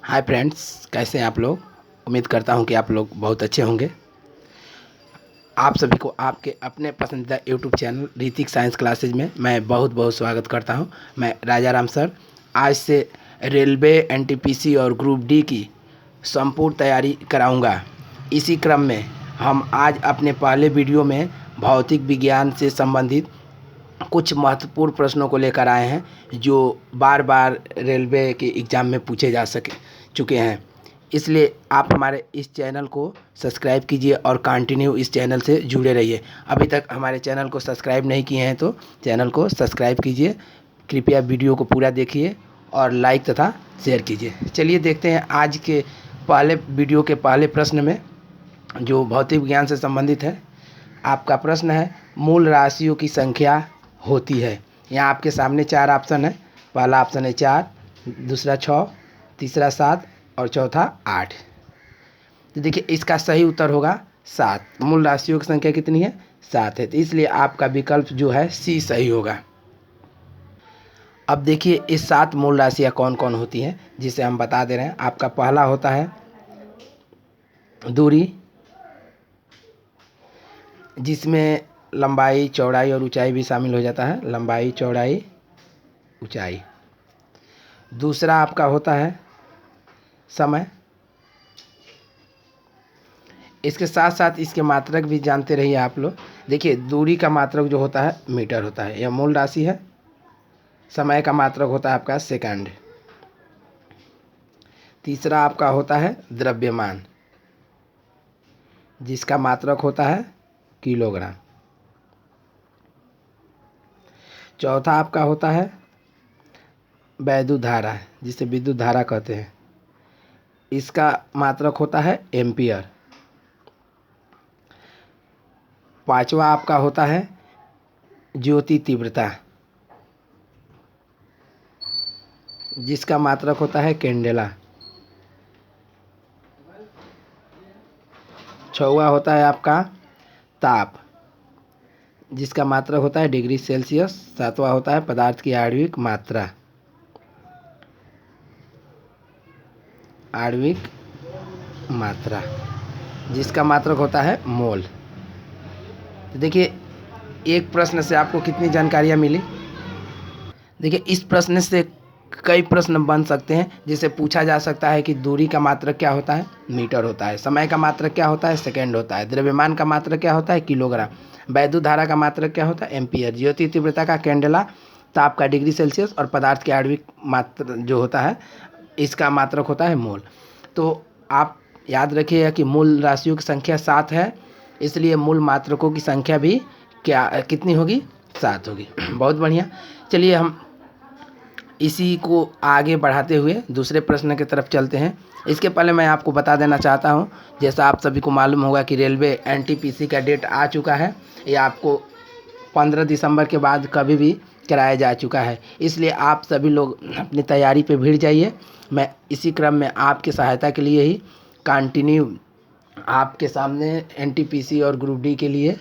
Hi friends, कैसे हैं आप लोग। उम्मीद करता हूं कि आप लोग बहुत अच्छे होंगे। आप सभी को आपके अपने पसंदीदा YouTube channel Hrithik science classes में मैं बहुत बहुत स्वागत करता हूं। मैं राजा राम सर आज से रेलवे एनटीपीसी और ग्रुप डी की संपूर्ण तैयारी कराऊंगा। इसी क्रम में हम आज अपने पहले वीडियो में भौतिक विज्ञान से संबंधित कुछ महत्वपूर्ण प्रश्नों को लेकर आए हैं जो बार बार रेलवे के एग्ज़ाम में पूछे जा चुके हैं। इसलिए आप हमारे इस चैनल को सब्सक्राइब कीजिए और कंटिन्यू इस चैनल से जुड़े रहिए। अभी तक हमारे चैनल को सब्सक्राइब नहीं किए हैं तो चैनल को सब्सक्राइब कीजिए। कृपया वीडियो को पूरा देखिए और लाइक तथा शेयर कीजिए। चलिए देखते हैं आज के पहले वीडियो के पहले प्रश्न में, जो भौतिक विज्ञान से संबंधित है। आपका प्रश्न है, मूल राशियों की संख्या होती है। यहाँ आपके सामने चार ऑप्शन है। पहला ऑप्शन है 4, दूसरा 6, तीसरा 7 और चौथा 8। तो देखिए इसका सही उत्तर होगा 7। मूल राशियों की संख्या कितनी है? 7 है। तो इसलिए आपका विकल्प जो है सी सही होगा। अब देखिए इस 7 मूल राशियाँ कौन कौन होती हैं जिसे हम बता दे रहे हैं। आपका पहला होता है दूरी, जिसमें लंबाई, चौड़ाई और ऊंचाई भी शामिल हो जाता है। लंबाई, चौड़ाई, ऊंचाई। दूसरा आपका होता है समय। इसके साथ साथ इसके मात्रक भी जानते रहिए आप लोग। देखिए दूरी का मात्रक जो होता है मीटर होता है, यह मूल राशि है। समय का मात्रक होता है आपका सेकंड। तीसरा आपका होता है द्रव्यमान, जिसका मात्रक होता है किलोग्राम। चौथा आपका होता है वैद्युत धारा, जिसे विद्युत धारा कहते हैं। इसका मात्रक होता है एम्पियर। पांचवा आपका होता है ज्योति तीव्रता, जिसका मात्रक होता है कैंडेला। छठवां होता है आपका ताप, जिसका मात्रक होता है डिग्री सेल्सियस। सातवां होता है पदार्थ की आणविक मात्रा, आणविक मात्रा, जिसका मात्रक होता है मोल। तो देखिए एक प्रश्न से आपको कितनी जानकारियाँ मिली। देखिए इस प्रश्न से कई प्रश्न बन सकते हैं। जिसे पूछा जा सकता है कि दूरी का मात्रक क्या होता है? मीटर होता है। समय का मात्रक क्या होता है? सेकंड होता है। द्रव्यमान का मात्रक क्या होता है? किलोग्राम। वैद्युत धारा का मात्रक क्या होता है? एम्पियर। ज्योति तीव्रता का कैंडेला। ताप का डिग्री सेल्सियस। और पदार्थ के आणविक मात्रा जो होता है इसका मात्रक होता है मोल। तो आप याद रखिएगा कि मूल राशियों की संख्या 7 है, इसलिए मूल मात्रकों की संख्या भी कितनी होगी? 7 होगी। बहुत बढ़िया। चलिए हम इसी को आगे बढ़ाते हुए दूसरे प्रश्न की तरफ चलते हैं। इसके पहले मैं आपको बता देना चाहता हूं, जैसा आप सभी को मालूम होगा कि रेलवे एनटीपीसी का डेट आ चुका है। ये आपको 15 दिसंबर के बाद कभी भी कराया जा चुका है। इसलिए आप सभी लोग अपनी तैयारी पे भिड़ जाइए। मैं इसी क्रम में आपकी सहायता के लिए ही कंटिन्यू आपके सामने एनटीपीसी और ग्रुप डी के लिए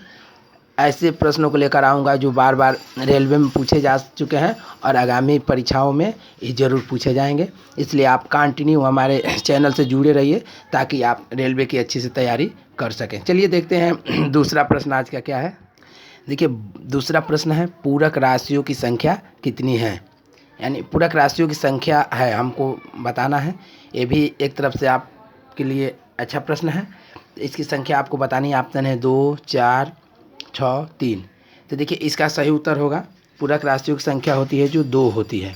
ऐसे प्रश्नों को लेकर आऊँगा जो बार बार रेलवे में पूछे जा चुके हैं और आगामी परीक्षाओं में ये ज़रूर पूछे जाएंगे। इसलिए आप कंटिन्यू हमारे चैनल से जुड़े रहिए ताकि आप रेलवे की अच्छी से तैयारी कर सकें। चलिए देखते हैं दूसरा प्रश्न आज का क्या है। देखिए दूसरा प्रश्न है, पूरक राशियों की संख्या कितनी है? यानी पूरक राशियों की संख्या है हमको बताना है। ये भी एक तरफ से आपके लिए अच्छा प्रश्न है। इसकी संख्या आपको बतानी है। ऑप्शन है 2, 4, 6, 3। तो देखिए इसका सही उत्तर होगा, पूरक राशियों की संख्या होती है जो 2 होती है।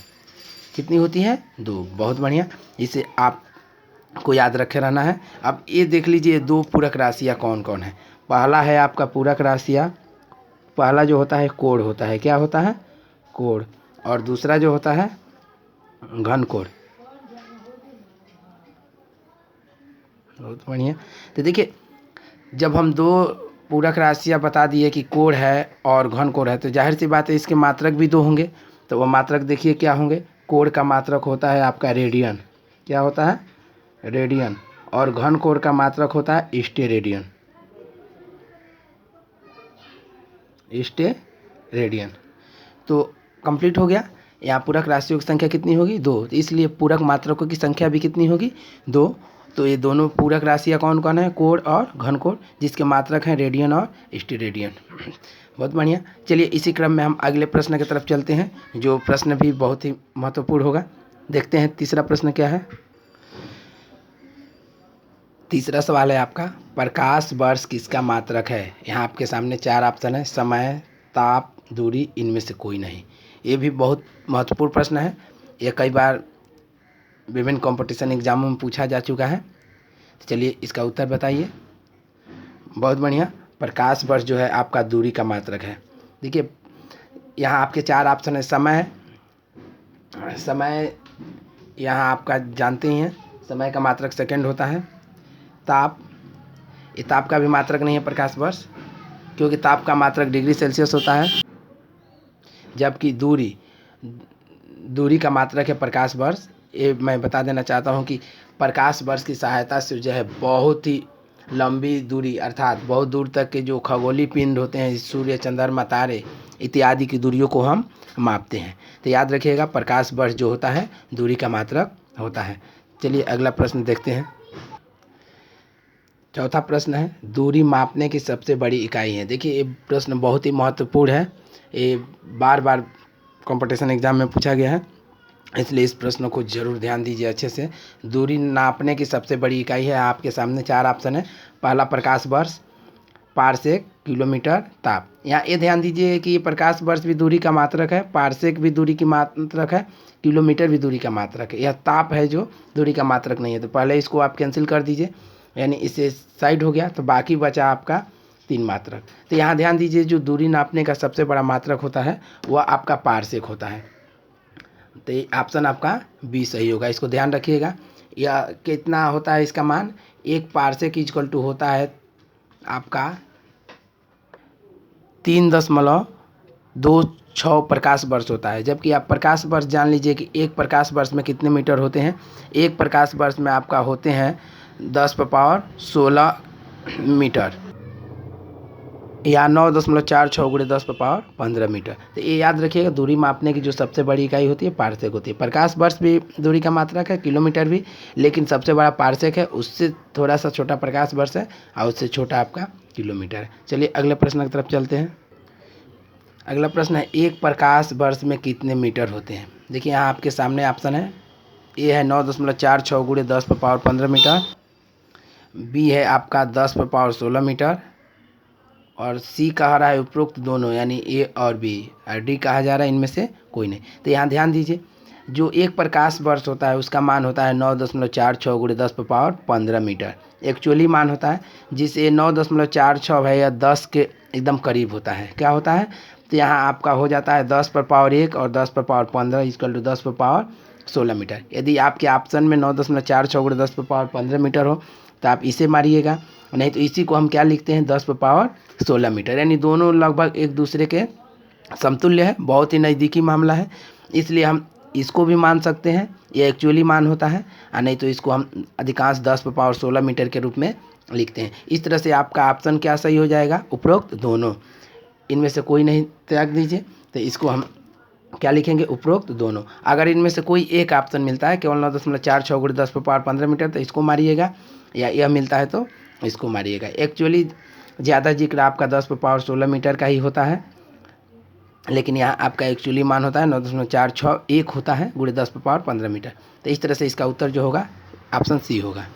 कितनी होती है? 2। बहुत बढ़िया, इसे आपको याद रखे रहना है। अब ये देख लीजिए 2 पूरक राशियाँ कौन कौन है। पहला है आपका पूरक राशियाँ, पहला जो होता है कोण होता है। क्या होता है? कोण। और दूसरा जो होता है घन कोण। बहुत बढ़िया। तो देखिए जब हम 2 पूरक राशियाँ बता दिए कि कोण है और घन कोण है, तो जाहिर सी बात है इसके मात्रक भी 2 होंगे। तो वो मात्रक देखिए क्या होंगे। कोण का मात्रक होता है आपका रेडियन। क्या होता है? रेडियन। और घन कोण का मात्रक होता है स्टेरेडियन। स्टेरेडियन। तो कंप्लीट हो गया। यहाँ पूरक राशियों की संख्या कितनी होगी 2, तो इसलिए पूरक मात्रकों की संख्या भी कितनी होगी 2। तो ये दोनों पूरक राशियाँ कौन कौन है, कोण और घनकोण, जिसके मात्रक हैं रेडियन और स्टेरेडियन। बहुत बढ़िया। चलिए इसी क्रम में हम अगले प्रश्न की तरफ चलते हैं, जो प्रश्न भी बहुत ही महत्वपूर्ण होगा। देखते हैं तीसरा प्रश्न क्या है। तीसरा सवाल है आपका, प्रकाश वर्ष किसका मात्रक है। यहाँ आपके सामने 4 ऑप्शन है, समय, ताप, दूरी, इनमें से कोई नहीं। ये भी बहुत महत्वपूर्ण प्रश्न है, ये कई बार विभिन्न कंपटीशन एग्जामों में पूछा जा चुका है। तो चलिए इसका उत्तर बताइए। बहुत बढ़िया। प्रकाश वर्ष जो है आपका दूरी का मात्रक है। देखिए यहाँ आपके 4 ऑप्शन है। समय यहाँ आपका जानते ही हैं, समय का मात्रक सेकंड होता है। ताप, ये ताप का भी मात्रक नहीं है प्रकाश वर्ष, क्योंकि ताप का मात्रक डिग्री सेल्सियस होता है। जबकि दूरी का मात्रक है प्रकाश वर्ष। ये मैं बता देना चाहता हूँ कि प्रकाश वर्ष की सहायता से जो है बहुत ही लंबी दूरी, अर्थात बहुत दूर तक के जो खगोलीय पिंड होते हैं, सूर्य, चंद्रमा, तारे इत्यादि की दूरियों को हम मापते हैं। तो याद रखिएगा प्रकाश वर्ष जो होता है दूरी का मात्रक होता है। चलिए अगला प्रश्न देखते हैं। चौथा प्रश्न है, दूरी मापने की सबसे बड़ी इकाई है। देखिए ये प्रश्न बहुत ही महत्वपूर्ण है, ये बार बार कंपटीशन एग्जाम में पूछा गया है, इसलिए इस प्रश्न को जरूर ध्यान दीजिए अच्छे से। दूरी नापने की सबसे बड़ी इकाई है, आपके सामने 4 ऑप्शन है। पहला प्रकाश वर्ष, पारसेक, किलोमीटर, ताप। यहाँ ये ध्यान दीजिए कि ये प्रकाश वर्ष भी दूरी का मात्रक है, पारसेक भी दूरी की मात्रक है, किलोमीटर भी दूरी का मात्रक है। यह ताप है जो दूरी का मात्रक नहीं है। तो पहले इसको आप कैंसिल कर दीजिए, यानी इसे साइड हो गया, तो बाकी बचा आपका 3 मात्रक। तो यहाँ ध्यान दीजिए जो दूरी नापने का सबसे बड़ा मात्रक होता है वह आपका पारसेक होता है। तो ये ऑप्शन आपका बी सही होगा, इसको ध्यान रखिएगा। यह कितना होता है इसका मान, 1 पारसेक इक्वल टू होता है आपका 3.26 प्रकाश वर्ष होता है। जबकि आप प्रकाश वर्ष जान लीजिए कि 1 प्रकाश वर्ष में कितने मीटर होते हैं। 1 प्रकाश वर्ष में आपका होते हैं 10⁻16 मीटर, या 9.46 × 10⁻15 मीटर। तो ये याद रखिएगा दूरी मापने की जो सबसे बड़ी इकाई होती है पारसेक होती है। प्रकाश वर्ष भी दूरी का मात्रक है, किलोमीटर भी, लेकिन सबसे बड़ा पारसेक है, उससे थोड़ा सा छोटा प्रकाश वर्ष है और उससे छोटा आपका किलोमीटर है। चलिए अगले प्रश्न की तरफ चलते हैं। अगला प्रश्न है, 1 प्रकाश वर्ष में कितने मीटर होते हैं। देखिए यहाँ आपके सामने ऑप्शन है, ए है 9.46 × 10⁻15 मीटर, बी है आपका 10⁻16 मीटर, और सी कहा रहा है उपरोक्त दोनों, यानी ए और बी, और डी कहा जा रहा है इनमें से कोई नहीं। तो यहाँ ध्यान दीजिए जो 1 प्रकाश वर्ष होता है उसका मान होता है 9.46 × 10⁻15 मीटर एक्चुअली मान होता है, जिसे 9.46 है या 10 के एकदम करीब होता है। क्या होता है, तो यहाँ आपका हो जाता है 10⁻1 और 10⁻15 इक्वल टू 10⁻16 मीटर। यदि आपके ऑप्शन में 9.46 × 10⁻15 मीटर हो तो आप इसे मारिएगा, नहीं तो इसी को हम क्या लिखते हैं 10⁻16 मीटर, यानी दोनों लगभग एक दूसरे के समतुल्य है, बहुत ही नज़दीकी मामला है। इसलिए हम इसको भी मान सकते हैं, ये एक्चुअली मान होता है, और नहीं तो इसको हम अधिकांश 10⁻16 मीटर के रूप में लिखते हैं। इस तरह से आपका ऑप्शन क्या सही हो जाएगा, उपरोक्त दोनों, इनमें से कोई नहीं त्याग दीजिए। तो इसको हम क्या लिखेंगे, उपरोक्त दोनों। अगर इनमें से कोई एक ऑप्शन मिलता है केवल 9.46 × 10⁻15 मीटर, तो इसको मारिएगा, या यह मिलता है तो इसको मारिएगा। एक्चुअली ज़्यादा जिक्र आपका 10⁻16 मीटर का ही होता है, लेकिन यहाँ आपका एक्चुअली मान होता है 9.461 होता है × 10⁻15 मीटर। तो इस तरह से इसका उत्तर जो होगा ऑप्शन सी होगा।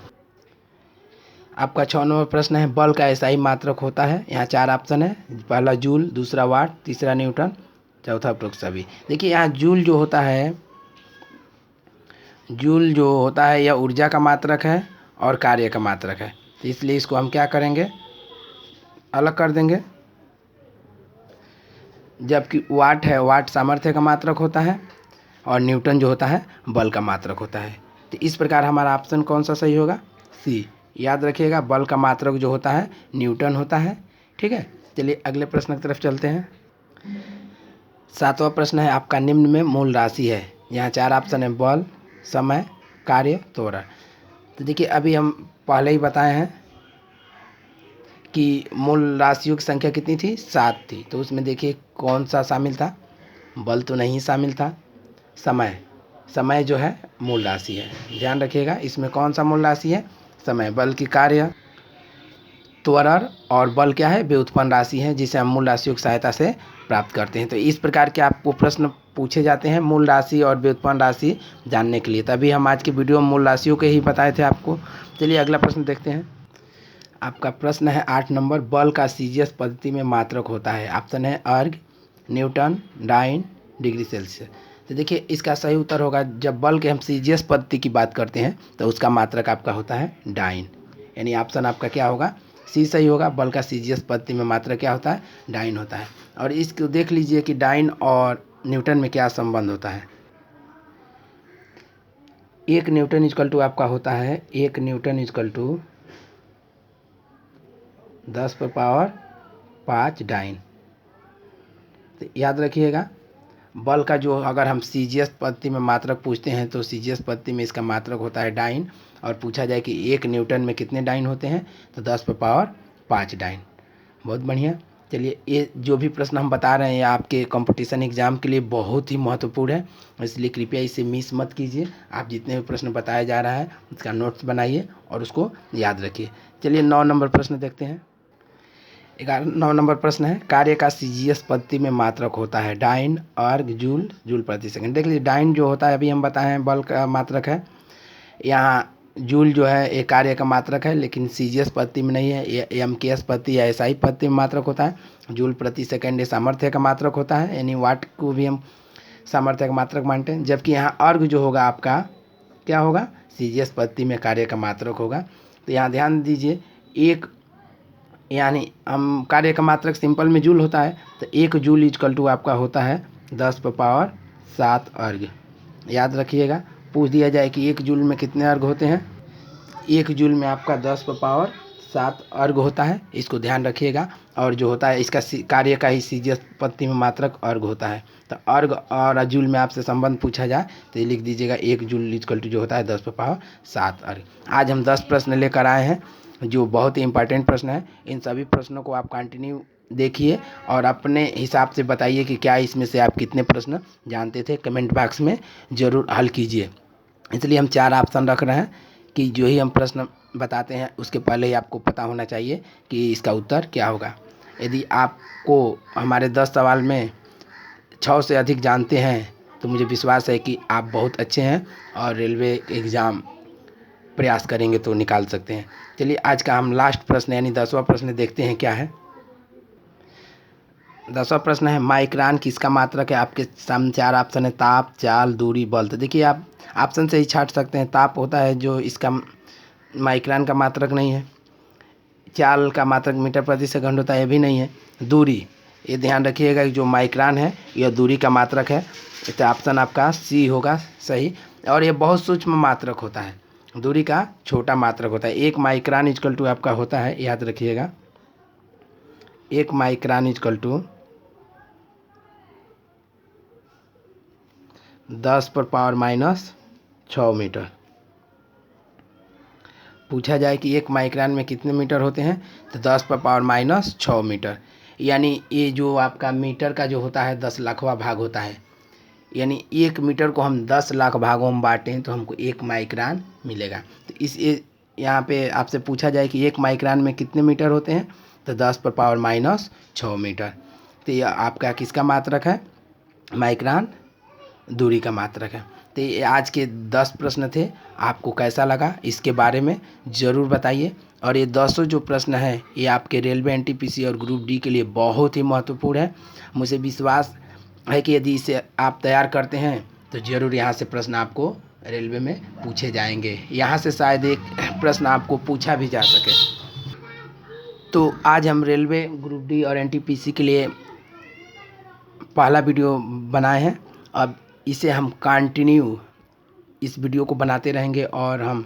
आपका 6 नंबर प्रश्न है, बल का एसआई मात्रक होता है। यहाँ 4 ऑप्शन है, पहला जूल, दूसरा वाट, तीसरा न्यूटन, चौथा उपरोक्त सभी। देखिए यहाँ जूल जो होता है यह ऊर्जा का मात्रक है और कार्य का मात्रक है, तो इसलिए इसको हम क्या करेंगे, अलग कर देंगे। जबकि वाट है, वाट सामर्थ्य का मात्रक होता है, और न्यूटन जो होता है बल का मात्रक होता है। तो इस प्रकार हमारा ऑप्शन कौन सा सही होगा, सी। याद रखिएगा बल का मात्रक जो होता है न्यूटन होता है। ठीक है, चलिए अगले प्रश्न की तरफ चलते हैं। 7वां प्रश्न है आपका, निम्न में मूल राशि है। यहाँ 4 ऑप्शन है, बल, समय, कार्य, त्वरण। तो देखिए अभी हम पहले ही बताए हैं कि मूल राशियों की संख्या कितनी थी, 7 थी। तो उसमें देखिए कौन सा शामिल था, बल तो नहीं शामिल था, समय, समय जो है मूल राशि है, ध्यान रखिएगा। इसमें कौन सा मूल राशि है? समय। बल की कार्य, त्वरण और बल क्या है? व्युत्पन्न राशि है, जिसे हम मूल राशियों की सहायता से प्राप्त करते हैं। तो इस प्रकार के आपको प्रश्न पूछे जाते हैं मूल राशि और व्युत्पन्न राशि जानने के लिए। तभी हम आज की वीडियो में मूल राशियों के ही बताए थे आपको। चलिए अगला प्रश्न देखते हैं। आपका प्रश्न है 8 नंबर, बल का सीजीएस पद्धति में मात्रक होता है। ऑप्शन है अर्ग, न्यूटन, डाइन, डिग्री सेल्सियस। तो देखिए इसका सही उत्तर होगा, जब बल के हम सीजीएस पद्धति की बात करते हैं तो उसका मात्रक आपका होता है डाइन, यानी ऑप्शन आपका क्या होगा? सी सही होगा। बल का सीजीएस पद्धति में मात्रक क्या होता है? डाइन होता है। और इसको देख लीजिए कि डाइन और न्यूटन में क्या संबंध होता है। 1 न्यूटन इक्वल टू आपका होता है 1 न्यूटन इक्वल टू 10⁻5 डाइन। तो याद रखिएगा, बल का जो अगर हम सीजीएस पद्धति में मात्रक पूछते हैं तो सीजीएस पद्धति में इसका मात्रक होता है डाइन। और पूछा जाए कि 1 न्यूटन में कितने डाइन होते हैं तो 10⁻5 डाइन। बहुत बढ़िया। चलिए ये जो भी प्रश्न हम बता रहे हैं आपके कंपटीशन एग्जाम के लिए बहुत ही महत्वपूर्ण है, इसलिए कृपया इसे मिस मत कीजिए। आप जितने भी प्रश्न बताया जा रहा है उसका नोट्स बनाइए और उसको याद रखिए। चलिए 9 नंबर प्रश्न देखते हैं। 9 नंबर प्रश्न है, कार्य का सीजीएस पद्धति में मात्रक होता है डाइन, अर्ग, जूल, जूल प्रति सेकंड। देख लीजिए डाइन जो होता है अभी हम बताए हैं बल का मात्रक है। यहाँ जूल जो है एक कार्य का मात्रक है, लेकिन सीजीएस पद्धति में नहीं है, ये एमकेएस पद्धति या एसआई पद्धति में मात्रक होता है। जूल प्रति सेकंड ये सामर्थ्य का मात्रक होता है, यानी वाट को भी हम सामर्थ्य का मात्रक मानते हैं। जबकि यहाँ अर्ग जो होगा आपका क्या होगा? सीजीएस पद्धति में कार्य का मात्रक होगा। तो यहाँ ध्यान दीजिए, एक यानी हम कार्य का मात्रक सिंपल में जूल होता है, तो 1 जूल इक्वल टू आपका होता है 10⁻7 अर्ग। याद रखिएगा, पूछ दिया जाए कि 1 जूल में कितने अर्ग होते हैं, 1 जूल में आपका 10⁻7 अर्ग होता है, इसको ध्यान रखिएगा। और जो होता है इसका कार्य का ही सीजीएस पद्धति में मात्रक अर्ग होता है। तो अर्ग और जूल में आपसे संबंध पूछा जाए तो ये लिख दीजिएगा 1 जूल इक्वल टू जो होता है 10⁻7 अर्ग। आज हम 10 प्रश्न लेकर आए हैं जो बहुत ही इंपॉर्टेंट प्रश्न है। इन सभी प्रश्नों को आप कंटिन्यू देखिए और अपने हिसाब से बताइए कि क्या इसमें से आप कितने प्रश्न जानते थे। कमेंट बॉक्स में ज़रूर हल कीजिए। इसलिए हम 4 ऑप्शन रख रहे हैं कि जो ही हम प्रश्न बताते हैं उसके पहले ही आपको पता होना चाहिए कि इसका उत्तर क्या होगा। यदि आपको हमारे 10 सवाल में 6 से अधिक जानते हैं तो मुझे विश्वास है कि आप बहुत अच्छे हैं और रेलवे एग्ज़ाम प्रयास करेंगे तो निकाल सकते हैं। चलिए आज का हम लास्ट प्रश्न यानी 10वां प्रश्न देखते हैं क्या है। 10वां प्रश्न है, माइक्रान किसका मात्रक है? आपके सामने 4 ऑप्शन है, ताप, चाल, दूरी, बल। तो देखिए आप ऑप्शन से ही छाट सकते हैं। ताप होता है जो इसका माइक्रान का मात्रक नहीं है। चाल का मात्रक मीटर प्रति सेकंड होता है, ये भी नहीं है। दूरी, ये ध्यान रखिएगा कि जो माइक्रान है यह दूरी का मात्रक है, तो ऑप्शन आपका सी होगा सही। और ये बहुत सूक्ष्म मात्रक होता है, दूरी का छोटा मात्रक होता है। 1 माइक्रान इक्वल टू आपका होता है, याद रखिएगा, 1 माइक्रान इक्वल टू 10⁻⁻6 मीटर। पूछा जाए कि 1 माइक्रान में कितने मीटर होते हैं तो 10⁻⁻6 मीटर। यानी ये जो आपका मीटर का जो होता है 10 लाखवां भाग होता है, यानी 1 मीटर को हम 10 लाख भागों में बांटें तो हमको 1 माइक्रान मिलेगा। तो इस यहाँ पे आपसे पूछा जाए कि 1 माइक्रान में कितने मीटर होते हैं तो 10⁻⁻6 मीटर। तो यह आपका किसका मात्रक है? माइक्रान दूरी का मात्रक है। तो ये आज के 10 प्रश्न थे। आपको कैसा लगा इसके बारे में ज़रूर बताइए। और ये 10 जो प्रश्न हैं ये आपके रेलवे एनटीपीसी और ग्रुप डी के लिए बहुत ही महत्वपूर्ण है। मुझे विश्वास है कि यदि इसे आप तैयार करते हैं तो ज़रूर यहाँ से प्रश्न आपको रेलवे में पूछे जाएंगे। यहाँ से शायद एक प्रश्न आपको पूछा भी जा सके। तो आज हम रेलवे ग्रुप डी और एनटीपीसी के लिए पहला वीडियो बनाए हैं। अब इसे हम कंटिन्यू इस वीडियो को बनाते रहेंगे और हम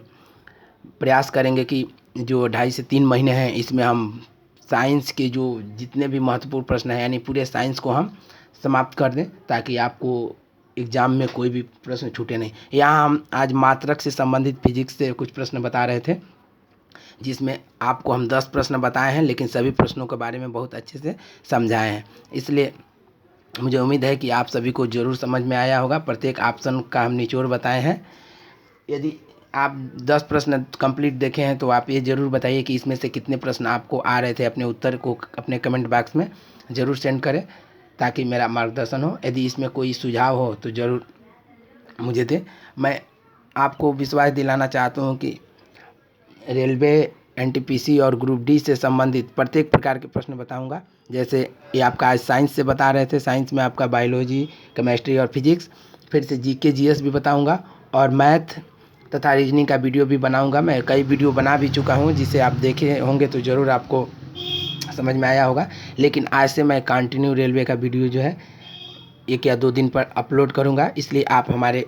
प्रयास करेंगे कि जो 2.5 से 3 महीने हैं इसमें हम साइंस के जो जितने भी महत्वपूर्ण प्रश्न हैं यानी पूरे साइंस को हम समाप्त कर दें, ताकि आपको एग्ज़ाम में कोई भी प्रश्न छूटे नहीं। यहाँ हम आज मात्रक से संबंधित फिजिक्स से कुछ प्रश्न बता रहे थे, जिसमें आपको हम 10 प्रश्न बताए हैं, लेकिन सभी प्रश्नों के बारे में बहुत अच्छे से समझाए हैं। इसलिए मुझे उम्मीद है कि आप सभी को ज़रूर समझ में आया होगा। प्रत्येक ऑप्शन का हम निचोड़ बताए हैं। यदि आप 10 प्रश्न कंप्लीट देखे हैं तो आप ये ज़रूर बताइए कि इसमें से कितने प्रश्न आपको आ रहे थे। अपने उत्तर को अपने कमेंट बॉक्स में ज़रूर सेंड करें ताकि मेरा मार्गदर्शन हो। यदि इसमें कोई सुझाव हो तो ज़रूर मुझे दें। मैं आपको विश्वास दिलाना चाहता हूँ कि रेलवे, एनटीपीसी और ग्रुप डी से संबंधित प्रत्येक प्रकार के प्रश्न बताऊंगा। जैसे ये आपका आज साइंस से बता रहे थे, साइंस में आपका बायोलॉजी, केमिस्ट्री और फिजिक्स, फिर से जीके जीएस भी बताऊंगा और मैथ तथा रीजनिंग का वीडियो भी बनाऊंगा। मैं कई वीडियो बना भी चुका हूं, जिसे आप देखे होंगे तो ज़रूर आपको समझ में आया होगा। लेकिन आज से मैं कंटिन्यू रेलवे का वीडियो जो है 1 या 2 दिन पर अपलोड करूँगा। इसलिए आप हमारे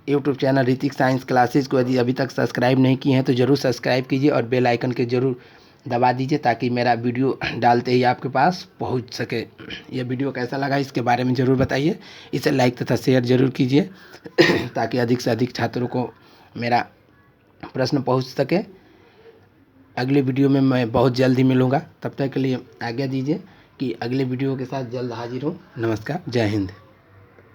YouTube channel Hrithik science classes को यदि अभी तक सब्सक्राइब नहीं किए हैं तो ज़रूर सब्सक्राइब कीजिए और बेल आइकन के ज़रूर दबा दीजिए ताकि मेरा वीडियो डालते ही आपके पास पहुंच सके। यह वीडियो कैसा लगा इसके बारे में ज़रूर बताइए। इसे लाइक तथा शेयर ज़रूर कीजिए ताकि अधिक से अधिक छात्रों को मेरा प्रश्न पहुंच सके। अगले वीडियो में मैं बहुत जल्द ही मिलूँगा। तब तक के लिए आज्ञा दीजिए कि अगले वीडियो के साथ जल्द हाजिर हूँ। नमस्कार, जय हिंद।